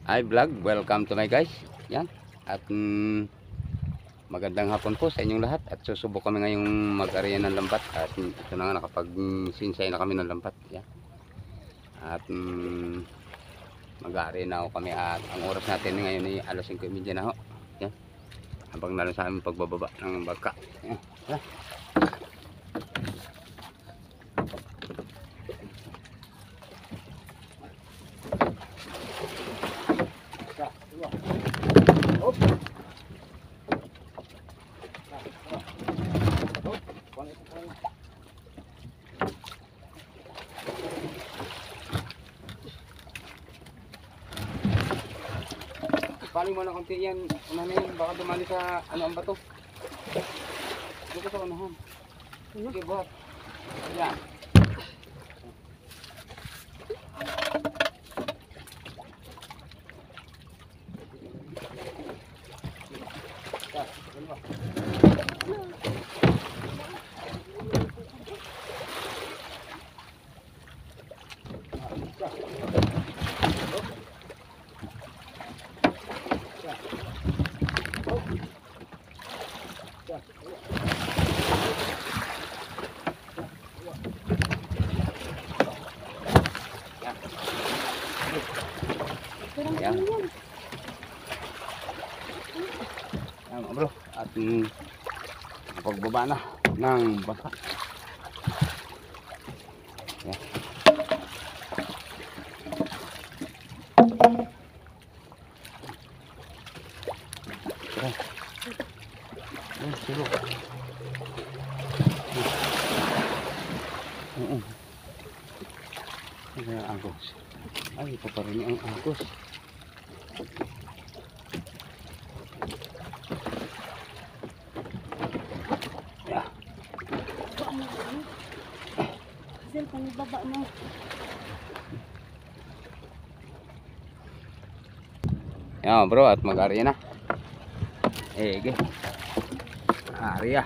Hi vlog, welcome to my guys. Yan. At magandang hapon po sa inyong lahat. At susubok kami ngayong mag-area ng lambat. At ito na nga, nakapag-sinsay na kami ng lambat. Yan. At mag-area na ako kami. At ang oras natin ngayon ay alas 5:30 na ho. Yan. Habang na lang sa aming pagbababa ng bagka. Yan. Yan. Paling mo na konti yan, una na yan, baka dumali sa ano ang bato. Dito sa unahan. Sige, buhat. Yan. Yan. Yan bro. At pagbaba na ng baka. Yan. Yan, silo. Yan ang agos. Ay, ito pa rin ang agos. Yeah. Sir, panibaba mo. Yan bro, at mag-area na. Ege. Area.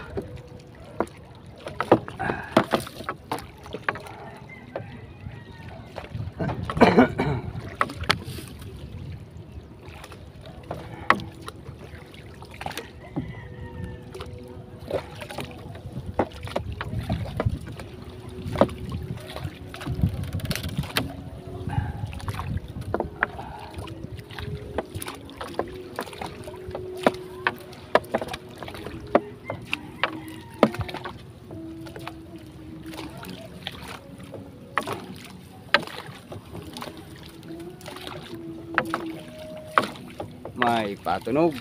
May patunog.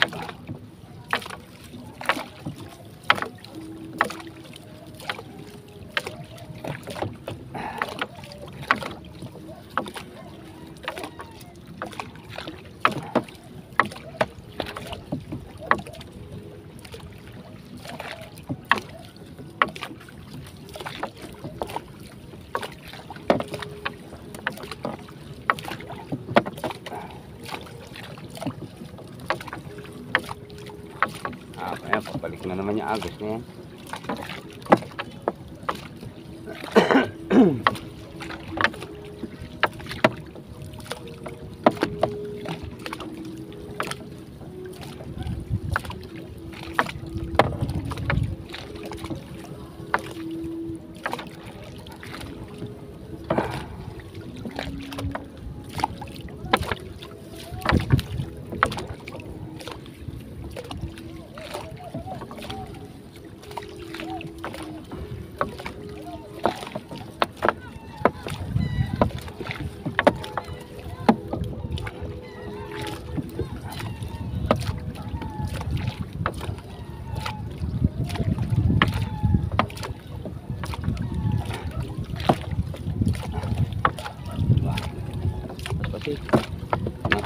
Ayan, papalik na naman yung agos na yan.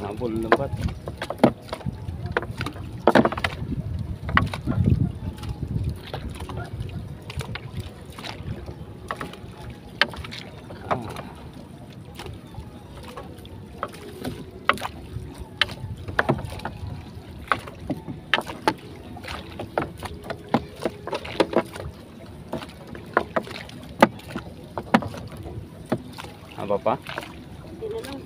Nahabol ng lambat. Apa pa? Hindi na lang.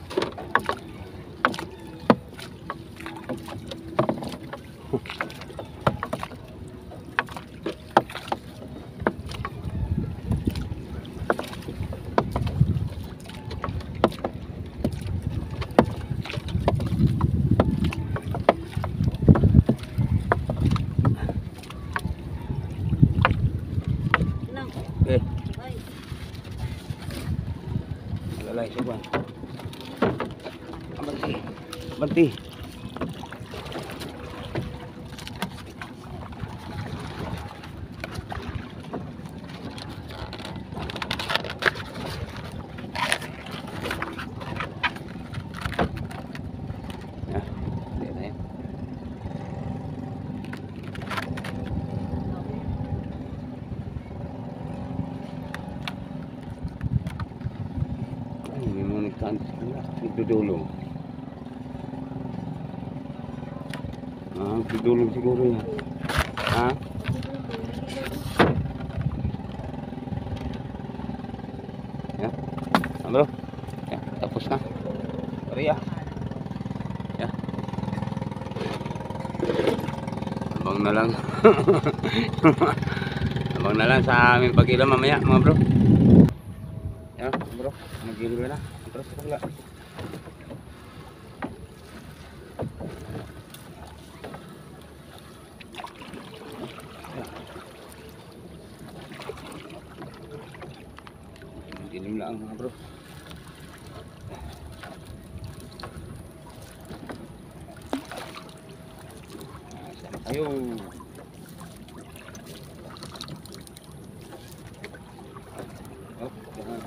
Banti. Nagdudulong. Nagdudulong siguro yan. Ha? Yan. Bro. Yan. Tapos na. Maria. Yan. Abang na lang. Abang na lang sa aming pag-ilo mamaya mga bro. Yan bro. Mag-ilo na. Terus sa kabila. Dilim lang mga bro. Sana tayo. Jangan.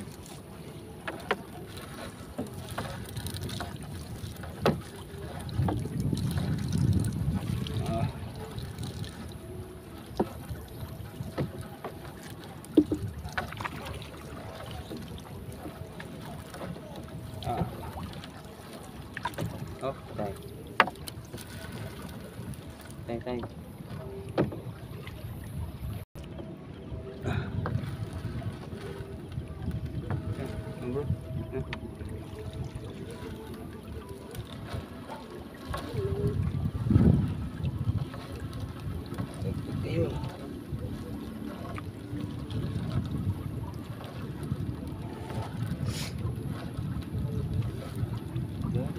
Oh, tay. Tay. Bro. Ayun.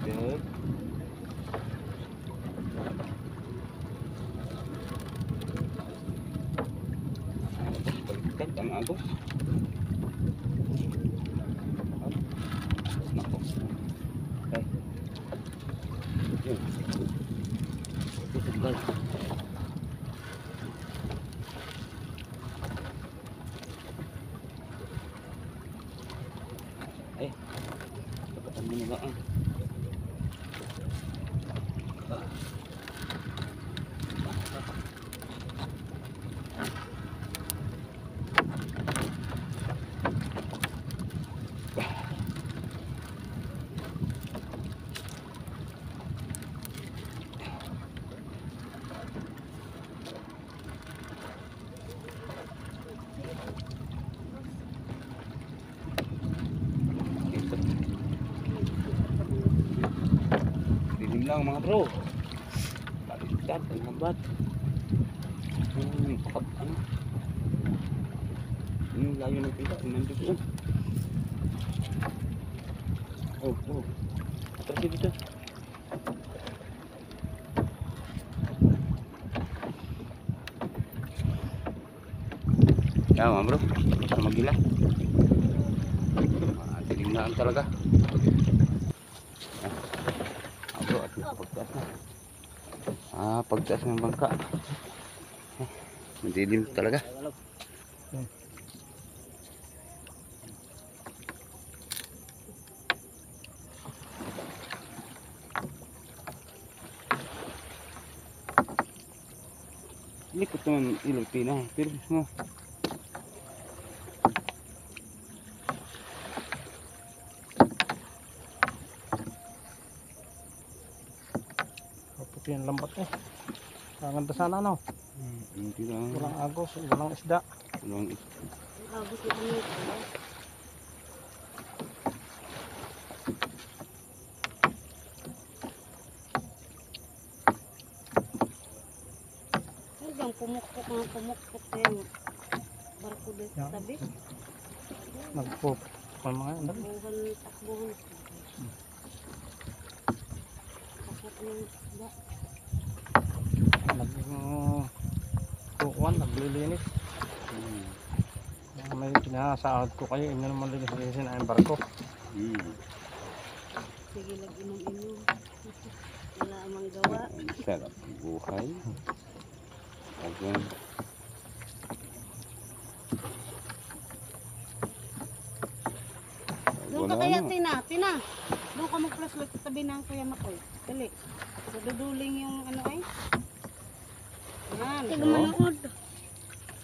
Good. Baliktad ang agos. Nako. Okay. Yun. Baliktad. Eh. Kapatan mo na lang. Dilim lang mga bro. Baliktad ang habat. Ano? Yung layo ng pila, nandito yun. Oh. Atras dito. Yan mga bro, tapos na magila. Dilim lang talaga. Bro, at pagtaas na. Pagtaas ng bangka. Madilim talaga. Likot naman ilog tina. Pero mo. Puti ang lambat eh. Kaganda sana no. Hindi lang. Walang agos, walang isda. Walang isda. Agos na kami. Hanggang pumukpok yung barko dito sa tabi. Nagpop. Kung mga ano. Takbuhan. Takot ng isda. Naglilinis. May pinasaad ko kayo, inyo naman linisin ang barko. Sige, lag inom-inom. sarap buhay. Again. Doon ka kaya, Tina. Tina. Doon ka mag-flashlight sa tabi ng Kuya Makoy. Dali. Duduling yung ano ay. Yan. Sige manood.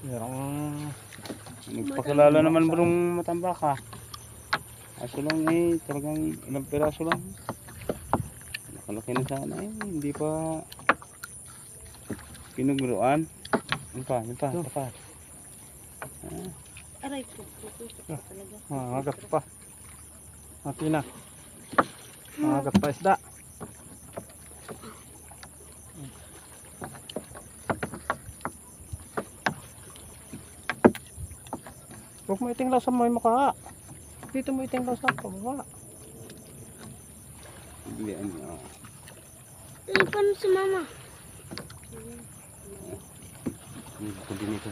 Merong Nagpakilala naman brong matambaka. Aso lang eh, talagang ilang piraso lang. Nakalaki na sana eh, hindi pa pinuguruan. Yun pa. Aray ko. Tutusok ko talaga. agat pa. Mati na. Agat pa isda. Huwag mo itinglaw sa may mukha. Dito mo itinglaw sa pababa. Hindi ano. Paano si Mama? Hindi nito.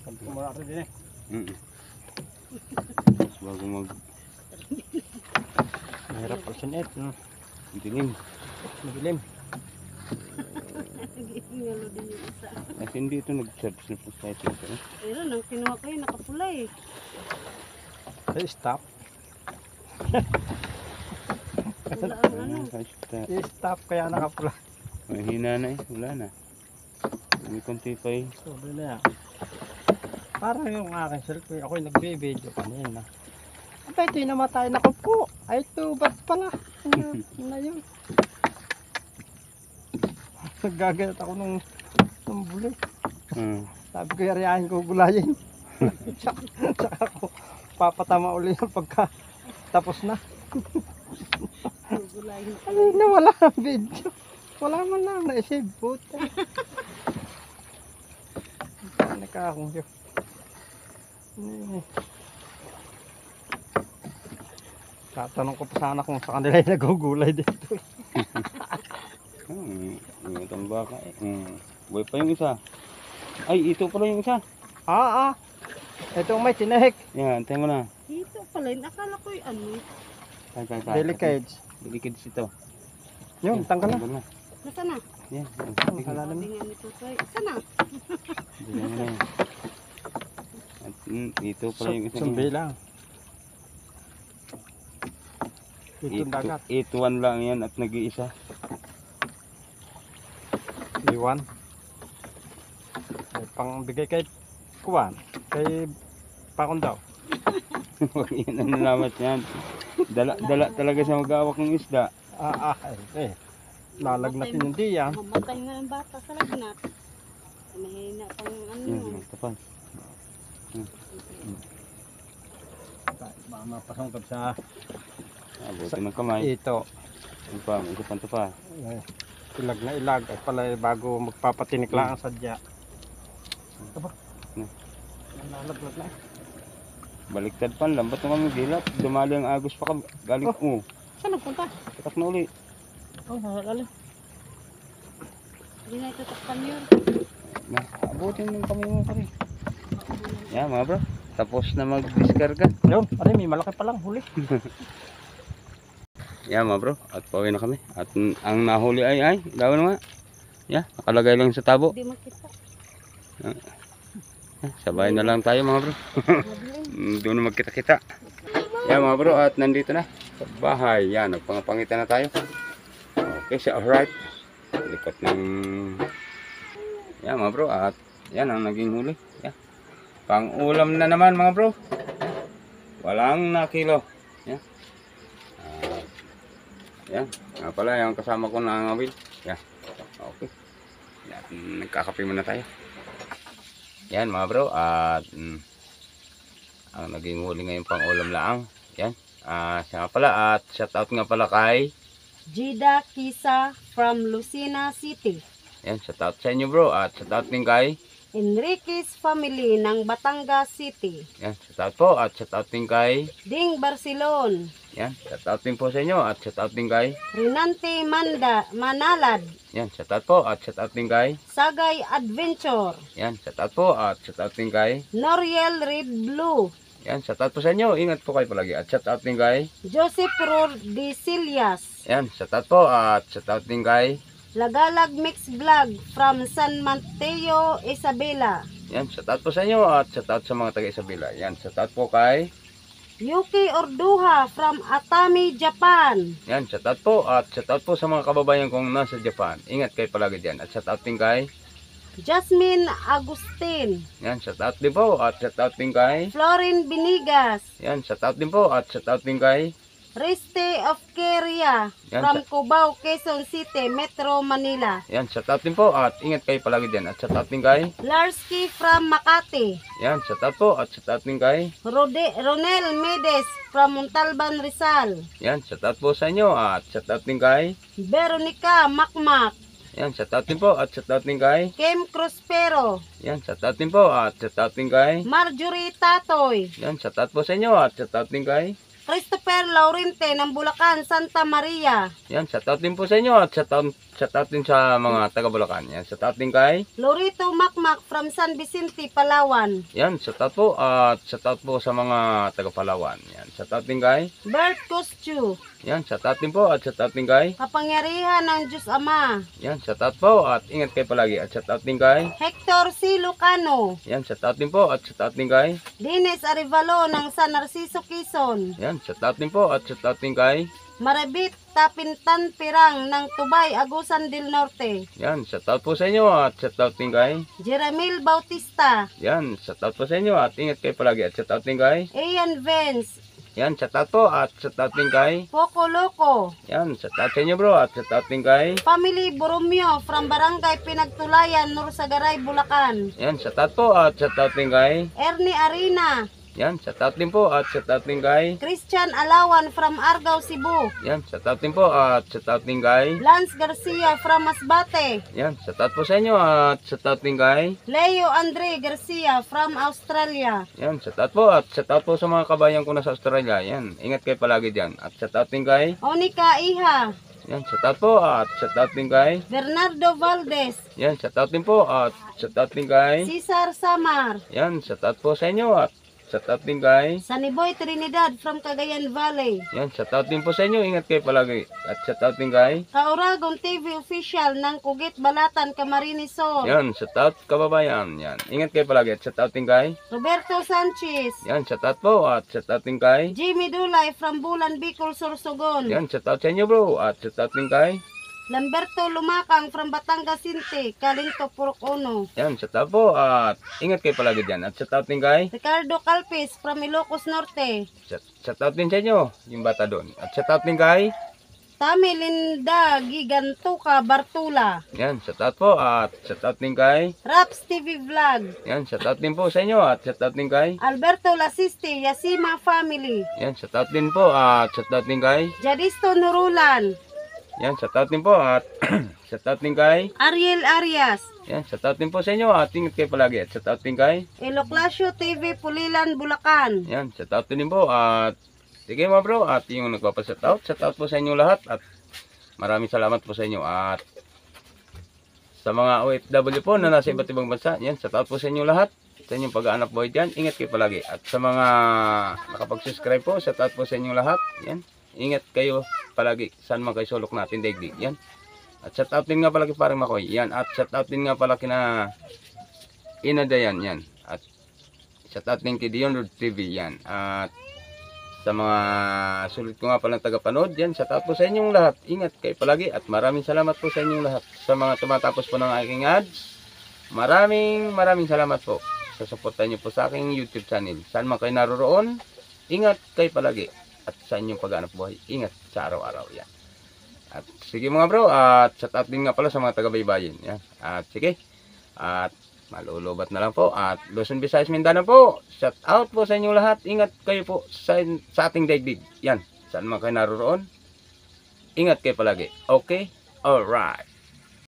Sabi ko muna rin din eh. Bago mag Mahirap pa sinit. dilim. Madilim. Ngalo din yung isa. Kasi hindi ito nag-charge na po sa ito. Pero nang kinuha ko yun, nakapula eh. Ay, stop. Wala ang ano. I-stop kaya nakapula. Mahina na eh, wala na. May konti pa eh. Sobrang na yan. Parang yung aking cellphone, ako'y nagbe-video kanina. Aba, ito'y namatay na ko po. Ay, ito, ba't pala? Ano na yun? Nagaganat ako nung bulik. Sabi ko, yariyahin ko gulayin. Saka ako, papatama uli yung pagka tapos na. Gulayin ko. Ay, nawala ang video. Wala man lang na-save. Puta. Nakakong siya. Tatanong ko pa sana kung sa kanila yung nagugulay dito. Yung itong baka eh. Buhay pa yung isa. Ay, ito pala yung isa. Ito may tinahik. Yan, tayo mo na. Dito pala yun. Akala ko yung ano. Delicates. Delicates ito. Yun, tanggal na. na. Nasaan na? Yan. Ang kalalim. Sabi nga nito Toy. Saan na? Bigyan mo na yan. At ito pala yung isa. Sumbi lang. Ito dagat. Ituan lang yan at nag-iisa. Iwan. Ay, pang bigay kay Kuwan. Kay Pakon daw. Huwag yan ang nalamat yan. Dala talaga sa mag-awak ng isda. Lalagnatin yung diyan. Mamatay nga ang bata sa lagnat. Mahina pang ano. Yan, tapan. Baka mapasangkap sa Abuti ng kamay. ito. Ano pa, may isa pa ito pa. Ilag na ilag. At pala bago magpapatinik lang ang sadya. Aba. Nalaglag na. Baliktad pa, lambat naman yung gilap. Dumali ang agos pa galing. Saan nagpunta? Tatak na uli. Nalaglag. Hindi na itutakpan yun. Abutin ng kamay mo pa rin. Yan mga bro. Tapos na mag-discarga. Yun, pare may malaki pa lang huli. Yan mga bro. At pauwi na kami. At ang nahuli ay daw na nga. Yan, nakalagay lang sa tabo. Hindi makita. Sabay na lang tayo mga bro. Mabilis. Doon na magkita-kita. Yan mga bro. At nandito na sa bahay. Yan, nagpangapangitan na tayo. Okay, so alright. Likot ng... Yan mga bro. At yan ang naging huli. Yan. Pang-ulam na naman mga bro. Walang na kilo. Yan. Yan. Nga pala yung kasama ko na ngawil. Yan. Okay. Yan. Nagkakape muna tayo. Yan mga bro. At ang naging huli ngayon pang-ulam laang. Yan. Siya nga pala. At shout out nga pala kay Jida Kisa from Lucena City. yan. Shout out sa inyo bro. At shout out din kay Enriquez family ng Batangas City. yan. Shout out po. At shout out din kay Ding Barcelon. yan. Shout out din po sa inyo. At shout out din kay Rinante Manalad. yan. Shout out po. At shout out din kay Sagay Adventure. yan. Shout out po. At shout out din kay Noriel Red Blue. Yan, shout out po sa inyo. Ingat po kayo palagi. At shout out din kay, Joseph Rodicilias. yan, shout out po. At shout out din kay, Lagalag Mix Vlog from San Mateo, Isabela. yan, shout out po sa inyo. At shout out sa mga taga Isabela. Yan, shout out po kay, Yuki Orduha from Atami, Japan. yan, shout out po. At shout out po sa mga kababayan kong nasa Japan. Ingat kayo palagi dyan. At shout out din kay, Jasmine Agustin. yan, shout out din po. At shout out din kay, Florin Binigas. yan, shout out din po. At shout out din kay, Riste of Keria Yan, from Cubao, Quezon City, Metro Manila. yan, shout out din po. At ingat kayo palagi dyan. At shout out din kay, Larsky from Makati. yan, shout out po. At shout out din kay, Ronel Medes from Montalban, Rizal. yan, shout out po sa inyo. At shout out din kay, Veronica Makmak. yan, shout out din po. At shout out din kay, Kim Cruspero. yan, shout out din po. At shout out din kay, Marjorie Tatoy. yan, shout out po sa inyo. At shout out din kay, Christopher Laurente ng Bulacan, Santa Maria. yan, shout out din po sa inyo. At shout out din sa mga taga Bulacan. Yan, shout out din kay, Lorito Makmak from San Vicente, Palawan. yan, shout out po. At shout out po sa mga taga Palawan. Yan, shout out din kay, Bert Coschu. yan, shout out din po. At shout out din kay, Kapangyarihan ng Diyos Ama. yan, shout out po. At ingat kayo palagi. At shout out din kay, Hector C. Lucano. yan, shout out din po. At shout out din kay, Dennis Arevalo ng San Narciso, Quezon. yan, shout out din po. At shout out din kay, Marabit Tapintan Pirang ng Tubay, Agusan del Norte. yan, shout out po sa inyo. At shout out din kay, Jeramil Bautista. yan, shout out po sa inyo. At ingat kayo palagi. At shout out din kay, Ian Vance. yan, shout out po. At shout out din kay, Poco Loco. yan, shout out sa inyo bro. At shout out din kay, Family Boromio from Barangay Pinagtulayan, Norsagaray, Bulacan. yan, shout out po. At shout out din kay, Ernie Arena. yan, shout out din po. At shout out din kay, Christian Alawan from Argao, Cebu. yan, shout out din po. At shout out din kay, Lance Garcia from Masbate. yan, shout out po sa inyo. At shout out din kay, Leo Andre Garcia from Australia. yan, shout out po. At shout out po sa mga kabayan ko na sa Australia. Yan, ingat kayo palagi dyan. At shout out din kay, Onika Iha. yan, shout out po. At shout out din kay, Bernardo Valdez. yan, shout out din po. At shout out din kay, Cesar Samar. yan, shout out po sa inyo. At shout out din kay, Saniboy Trinidad from Cagayan Valley. yan, shout out din po sa inyo. Ingat kayo palagi. At shout out din kay, Kauragon TV official ng Kugit Balatan, Camarines Sur. yan, shout out kababayan. Yan, ingat kayo palagi. At shout out din kay, Roberto Sanchez. yan, shout out po. At shout out din kay, Jimmy Dulay from Bulan, Bicol, Sorsogon. yan, shout out sa inyo bro. At shout out din kay, Lamberto Lumakang from Batangas City, Calinto, Purok Uno. yan, shout out po. At ingat kayo palagi dyan. At shout out din kay, Ricardo Calpis from Ilocos Norte. shout out din sa inyo. Yung bata doon. At shout out din kay, Tami Linda Gigantuka Bartula. yan, shout out po. At shout out din kay, Raps TV Vlog. yan, shout out din po sa inyo. At shout out din kay, Alberto Lasiste, Yasima Family. yan, shout out din po. At shout out din kay, Jadisto Nurulan. yan, shout out din po. At shout out din kay, Ariel Arias. yan, shout out din po sa inyo. At ingat kayo palagi. At shout out din kay, Eloclasio TV Pulilan, Bulacan. yan, shout out din po. At sige mga bro. At yung nagpapashout out po sa inyo lahat. At maraming salamat po sa inyo. At sa mga OFW po na nasa iba't ibang bansa, yan, shout out po sa inyo lahat. Sa inyong pag-aanap buhay dyan, ingat kayo palagi. At sa mga nakapag-subscribe po, shout out po sa inyo lahat. Yan, ingat kayo palagi. Saan man kayo sulok natin daigdig. Yan. At shout out din nga pala kay Parang Makoy. Yan. At shout out din nga pala kina Inadayan. Yan. At shout out din kay Dion Road TV. Yan. At sa mga sulit ko nga palang tagapanood, yan, shout out po sa inyong lahat. Ingat kayo palagi at maraming salamat po sa inyong lahat. Sa mga tumatapos po ng aking ads, maraming salamat po sa suporta niyo po sa aking YouTube channel. Saan man kayo naroroon, ingat kayo palagi. At sa inyong pag-aanap buhay, ingat sa araw-araw. Yan. At sige mga bro, at shout out din nga pala sa mga taga-baybayin. Yan. At sige, at malulubat na lang po. At Luzon, Visayas, Mindanao po. Shout out po sa inyong lahat. Ingat kayo po sa ating daigdig. Yan. Saan man kayo naroroon, ingat kayo palagi. Okay? Alright.